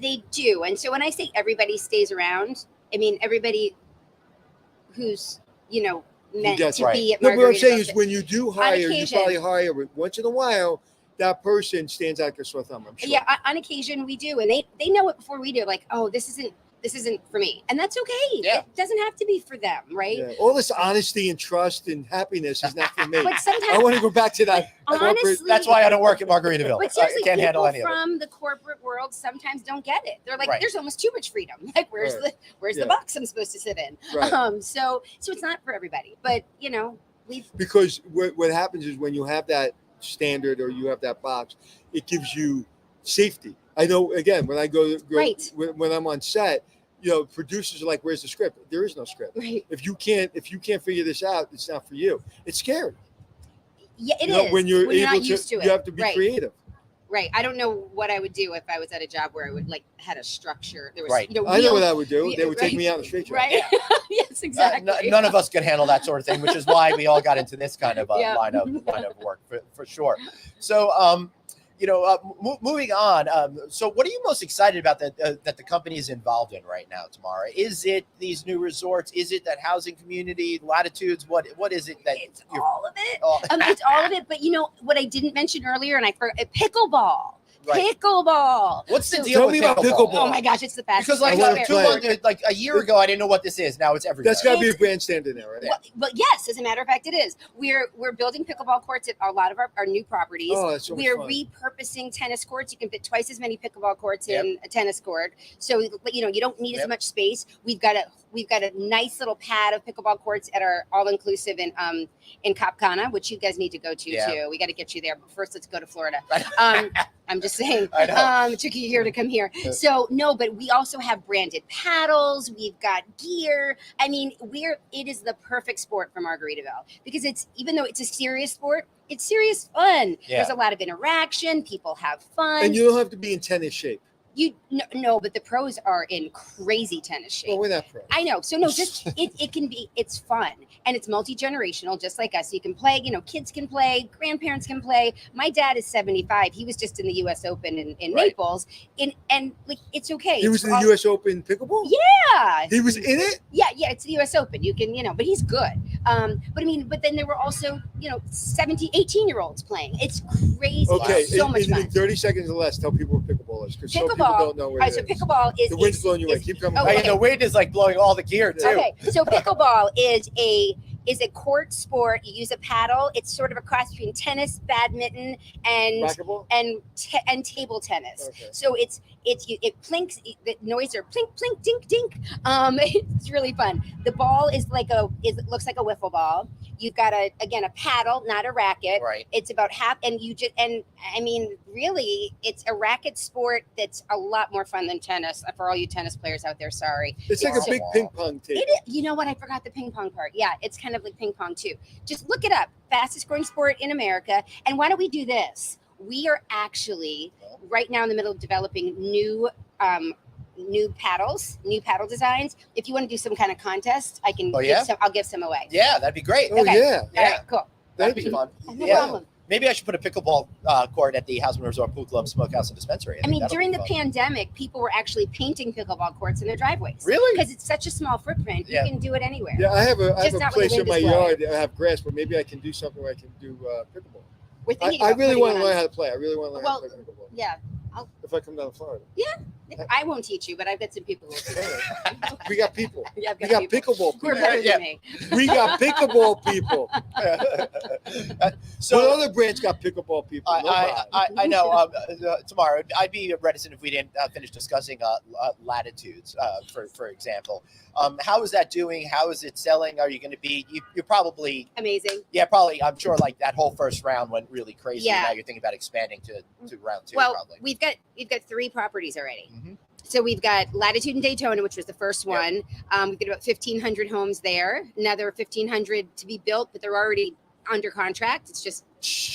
They do. And so when I say everybody stays around, I mean everybody who's, meant That's to right. be at No, but what I'm saying Margaritaville. is when you do hire, you occasion. probably hire once in a while. That person stands out like a sore thumb. I'm sure. Yeah, on occasion we do, and they know it before we do. Like, oh, this isn't for me, and that's okay. Yeah. It doesn't have to be for them, right? Yeah. All this honesty and trust and happiness is not for me. But I sometimes, want to go back to that corporate. honestly, That's why I don't work at Margaritaville. but seriously, I can't handle people any of it. from the corporate world sometimes don't get it. They're like, Right. "There's almost too much freedom. Like, where's Right. the Yeah. box I'm supposed to sit in?" Right. So it's not for everybody, but Because what happens is when you have that standard or you have that box, it gives you safety. I know, again, when I go Right. when I'm on set, producers are like, "Where's the script?" There is no script. right. If you can't figure this out, it's not for you. It's scary. Yeah, it You know, is. when you're able not used to it. you have to be Right. creative. Right. I don't know what I would do if I was at a job where I would had a structure. There was, Right. I know real- what I would do. Yeah, They would take right. me out in the street. Right. Yes, exactly. None of us can handle that sort of thing, which is why we all got into this kind of Yeah. line of work for sure. So, moving on. So, what are you most excited about that the company is involved in right now, Tamara? Is it these new resorts? Is it that housing community, Latitudes? What is it that It's all of it. Oh. It's all of it. But what I didn't mention earlier, and I forgot, pickleball. Right. Pickleball. What's the So- deal Tell with me about pickleball? pickleball. Oh my gosh, it's the best. Because I wanna play. like a year ago, I didn't know what this is. Now it's everywhere. That's got to be a grandstand in there, right? But yes, as a matter of fact, it is. We're building pickleball courts at a lot of our new properties. Oh, that's so much We're fun. repurposing tennis courts. You can fit twice as many pickleball courts Yep. in a tennis court. So you don't need Yep. as much space. We've got a nice little pad of pickleball courts at our all-inclusive in Cabana, which you guys need to go to Yeah. too. We got to get you there. But first, let's go to Florida. I I'm just saying. I know. It took you a year to come here. So no, but we also have branded paddles. We've got gear. I mean, it is the perfect sport for Margaritaville because even though it's a serious sport, it's serious fun. Yeah. There's a lot of interaction. People have fun. And you don't have to be in tennis shape. No, but the pros are in crazy tennis shape. Well, we're not pro. I know. So no, just it's fun and it's multi-generational, just like us. You can play, kids can play, grandparents can play. My dad is 75. He was just in the US Open in Right. Naples. And it's okay. He was in the U.S. Open pickleball. Yeah. He was in it. Yeah, it's the US Open. You can, but he's good. But then there were also, 17, 18-year-olds playing. It's crazy. Okay, It's so much in fun. 30 seconds or less, tell people what pickleball is, because some people Pickleball. don't know All what right, it so is. pickleball is The wind's is- blowing you away. is- Keep coming. oh, back. And the wind is like blowing all the gear too. Okay, so pickleball is is a court sport. You use a paddle. It's sort of a cross between tennis, badminton, and Racquetball? and table tennis. Okay. So it plinks. The noise are plink plink dink dink. It's really fun. The ball is it looks like a wiffle ball. You've got a paddle, not a racket. Right. It's about half, and I mean, really, it's a racket sport that's a lot more fun than tennis. For all you tennis players out there, sorry. It's like a big ping pong table. You know what? I forgot the ping pong part. Yeah, it's kind of like ping pong too. Just look it up. Fastest growing sport in America. And why don't we do this? We are actually right now in the middle of developing new paddle designs. If you want to do some kind of contest, I can. I'll give some away. Yeah, that'd be great. Oh, Okay. yeah. All right, cool. That'd be fun. No Yeah. problem. Maybe I should put a pickleball court at the Houseman Resort Pool Club Smokehouse and Dispensary. I mean, during the pandemic, people were actually painting pickleball courts in their driveways. Really? Because it's such a small footprint. Yeah. You can do it anywhere. Yeah, I have a Just not when place the in my wind is blowing. yard that I have grass, but maybe I can do something where I can do pickleball. We're thinking I about really putting want to one learn on- how to play. I really want to learn how to play pickleball. Yeah, If I come down to Florida. I won't teach you, but I've got some people who will teach you. We got people. Yeah, I've We got people pickleball who are people. better Yeah. than me. We got pickleball people. What So other branch got pickleball people? I know, Tamara, I'd be reticent if we didn't finish discussing latitudes, for example. How is that doing? How is it selling? Are you going to be? You're probably Amazing. Yeah, probably. I'm sure like that whole first round went really crazy. Yeah. Now you're thinking about expanding to round 2. Well, probably. we've got 3 properties already. Mhm. So we've got Latitude in Daytona, which was the first one. We've got about 1,500 homes there. Another 1,500 to be built, but they're already under contract. It's just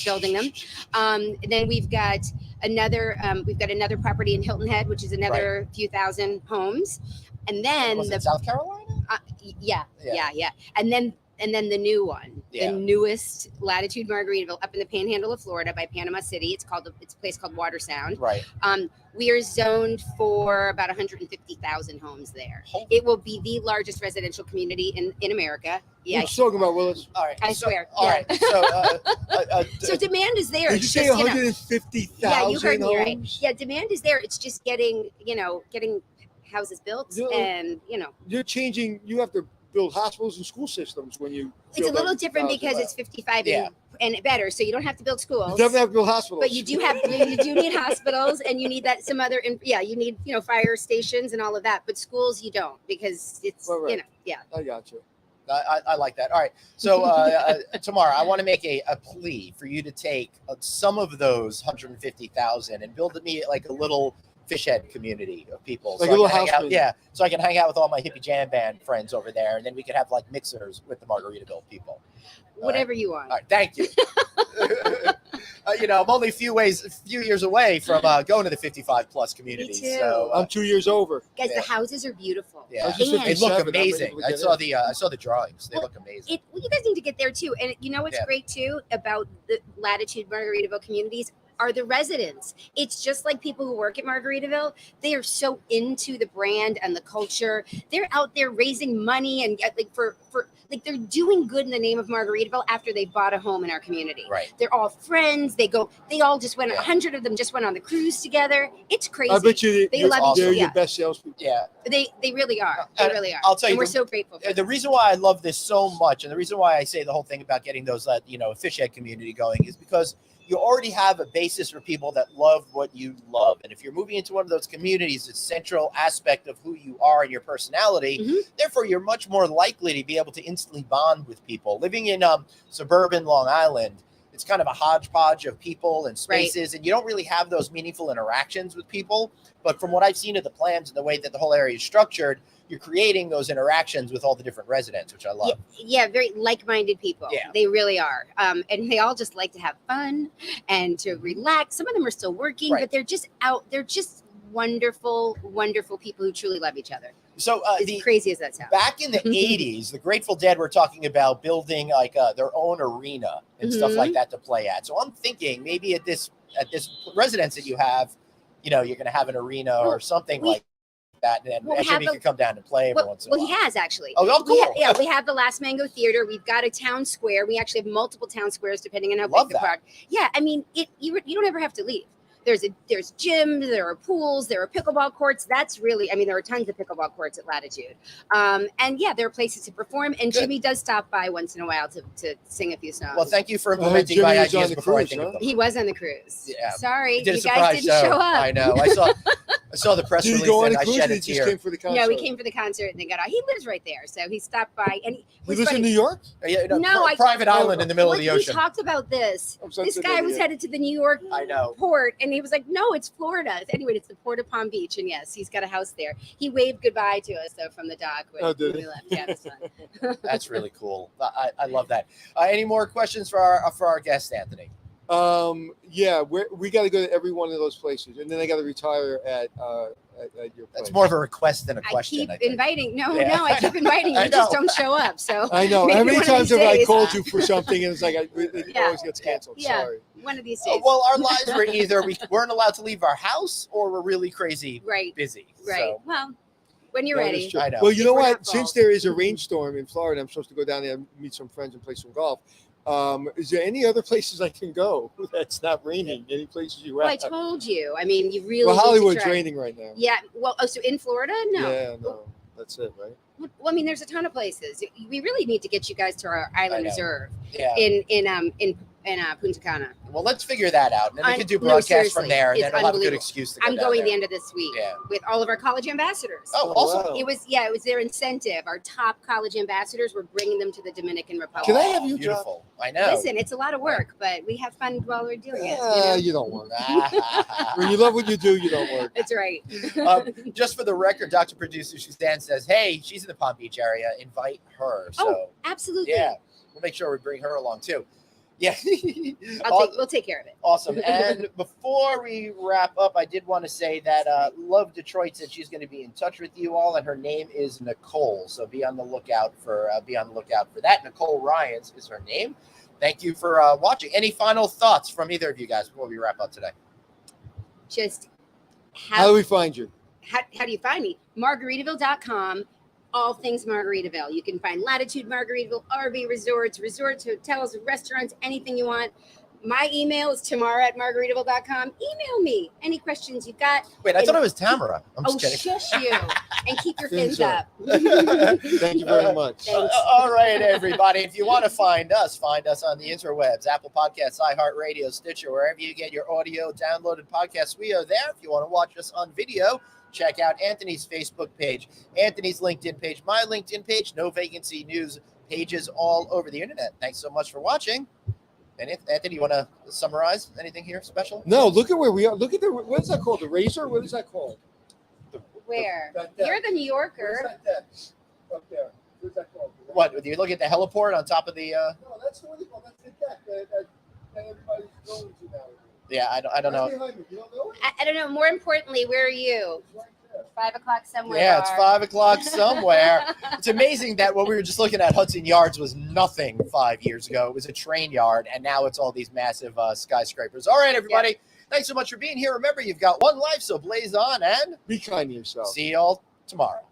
building them. And then we've got another property in Hilton Head, which is another few thousand homes. And then Was it South Carolina? yeah. And then the new one, Yeah. the newest Latitude Margaritaville up in the Panhandle of Florida by Panama City. It's a place called Water Sound. Right. We are zoned for about 150,000 homes there. Holy- It will be the largest residential community in America. Yeah, Who's talking about, Willis? All right. I swear, All yeah. right. So, so demand is there. Did you It's say just, 150,000 yeah, you heard me right. homes? Yeah, demand is there. It's just getting houses built, Yeah. and You're changing. You have to build hospitals and school systems when you. it's a build little up different 1,000 because miles. it's 55 Yeah. and better, so you don't have to build schools. You definitely have to build hospitals. But you do need hospitals, and you need that some other, you need fire stations and all of that. But schools you don't, because it's Right. yeah. I got you. I like that. All right. So, Tamara, I want to make a plea for you to take some of those 150,000 and build me like a little fish head community of people. Like so a little I can hang house out, community. yeah. So I can hang out with all my hippie jam band friends over there, and then we could have like mixers with the Margaritaville people. Whatever you want. All right. Thank you. I'm only a few years away from going to the 55 plus community. Me too. So, I'm 2 years over. Guys, Yeah. the houses are beautiful. yeah, I was just And- they look 57, I'm amazing. able to I get saw in. the drawings. They Well, look amazing. You guys need to get there too. And what's Yeah. great too about the Latitude Margaritaville communities are the residents. It's just like people who work at Margaritaville. They are so into the brand and the culture. They're out there raising money and they're doing good in the name of Margaritaville after they bought a home in our community. Right. They're all friends. They all just went. Yeah. 100 of them just went on the cruise together. It's crazy. I bet you They love they're each- your yeah. best salespeople. Yeah. They really are. They really are. I'll tell you, and we're so grateful for The reason why I love this so much, and the reason why I say the whole thing about getting those, fish head community going, is because you already have a basis for people that love what you love. And if you're moving into one of those communities, it's a central aspect of who you are and your personality. Mhm. Therefore, you're much more likely to be able to instantly bond with people. Living in suburban Long Island, it's kind of a hodgepodge of people and spaces, and you don't really have those meaningful interactions with people. But from what I've seen of the plans and the way that the whole area is structured, you're creating those interactions with all the different residents, which I love. Yeah, very like-minded people. Yeah. They really are. And they all just like to have fun and to relax. Some of them are still working, Right. but they're just out. They're just wonderful, wonderful people who truly love each other. So As crazy as that sounds. back in the 80s, the Grateful Dead were talking about building like their own arena and stuff Mhm. like that to play at. So I'm thinking maybe at this residence that you have, you're going to have an arena or something we- like that, and well, we Jimmy have can come down and play every once in a Well, while. he has actually. Oh, cool. We have the Last Mango Theater. We've got a town square. We actually have multiple town squares depending on how Love big the that. park. Yeah, I mean, you don't ever have to leave. there's gyms, there are pools, there are pickleball courts. That's really, I mean, there are tons of pickleball courts at Latitude. And yeah, there are places to perform. And Good. Jimmy does stop by once in a while to sing a few songs. Well, thank you for Well, implementing Jimmy my was on ideas the before I cruise, think huh? of them. He was on the cruise. Yeah. Sorry, He did a you guys surprise didn't show up. I know. I saw the press Did he release go on and a I cruise? shed Or a he just tear. came for the concert? No, he came for the concert and then got out. He lives right there, so he stopped by. And He was lives in funny. New York. Yeah, No, private island in the middle of the We ocean. talked about this. I'm such This an guy was idiot. headed to the New York I know. port, and he was like, "No, it's Florida." Anyway, it's the Port of Palm Beach, and yes, he's got a house there. He waved goodbye to us though from the dock when, Oh, did when he? we left. Yeah, that's fun. That's really cool. I love that. Any more questions for our guest, Anthony? Yeah, we got to go to every one of those places, and then I got to retire at your place. That's more of a request than a I question. keep I think. inviting. No, Yeah. no, I keep inviting you. I You just know. don't show up. So I know. How maybe many one of times these have I days- called you for something, and it's like it Yeah. always gets canceled. Yeah. Sorry. one of these days. Well, our lives were either we weren't allowed to leave our house or we're really crazy right, busy. right. So, Well, when you're That is ready. true. I know. Well, you know We're what? not Since fault. there is a rainstorm in Florida, I'm supposed to go down there and meet some friends and play some golf. Is there any other places I can go that's not raining? Any places you Well, I have? told you. I mean, you really. Well, need to Hollywood's try. raining right now. Yeah. Well, oh, so in Florida? No. Yeah, no, that's it, right? Well, I mean, there's a ton of places. We really need to get you guys to our I island know. reserve yeah. in Punta Cana. Well, let's figure that out, and then we can do No, broadcast seriously, from there, and it's then we'll have a good unbelievable. excuse to go I'm down going there. the end of this week Yeah. with all of our college ambassadors. Oh, Oh, awesome! wow. It was their incentive. Our top college ambassadors were bringing them to the Dominican Republic. Can I have you, John? Beautiful. I know. Listen, it's a lot of work, but we have fun while we're doing it. You don't work. When you love what you do, you don't work. That's right. Just for the record, Dr. Producer Suzanne says, "Hey, she's in the Palm Beach area. Invite her." So Oh, absolutely. yeah, we'll make sure we bring her along too. Yeah. We'll take care of it. Awesome. And before we wrap up, I did want to say that Love Detroit said she's going to be in touch with you all, and her name is Nicole. So be on the lookout for that. Nicole Ryans is her name. Thank you for watching. Any final thoughts from either of you guys before we wrap up today? Just How do we find you? how do you find me? Margaritaville.com. All things Margaritaville. You can find Latitude Margaritaville, RV resorts, hotels, restaurants, anything you want. My email is Tamara@margaritaville.com. Email me any questions you got. Wait, I thought it was Tamara. I'm Oh, just kidding. shush you and keep your fins Fins up. up. Thank you very much. Thanks. All right, everybody. If you want to find us on the interwebs, Apple Podcasts, iHeartRadio, Stitcher, wherever you get your audio downloaded podcasts. We are there. If you want to watch us on video, check out Anthony's Facebook page, Anthony's LinkedIn page, my LinkedIn page, No Vacancy News pages all over the internet. Thanks so much for watching. And Anthony, you want to summarize anything here special? No, look at where we are. Look at what is that called? The Razor? What is that called? Where? That deck. You're the New Where's Yorker. that deck? Up there. What's that called? What? Do you look at the heliport on top of the? No, that's what it's called. That's the deck that everybody's going to now. Yeah, I don't know. Right behind me. You don't know it? I don't know. More importantly, where are you? It's right there. 5 o'clock somewhere. Yeah, it's Barb. 5:00 somewhere. It's amazing that what we were just looking at, Hudson Yards, was nothing 5 years ago. It was a train yard, and now it's all these massive skyscrapers. All right, everybody. Thanks so much for being here. Remember, you've got one life, so blaze on and Be kind to yourself. see y'all tomorrow.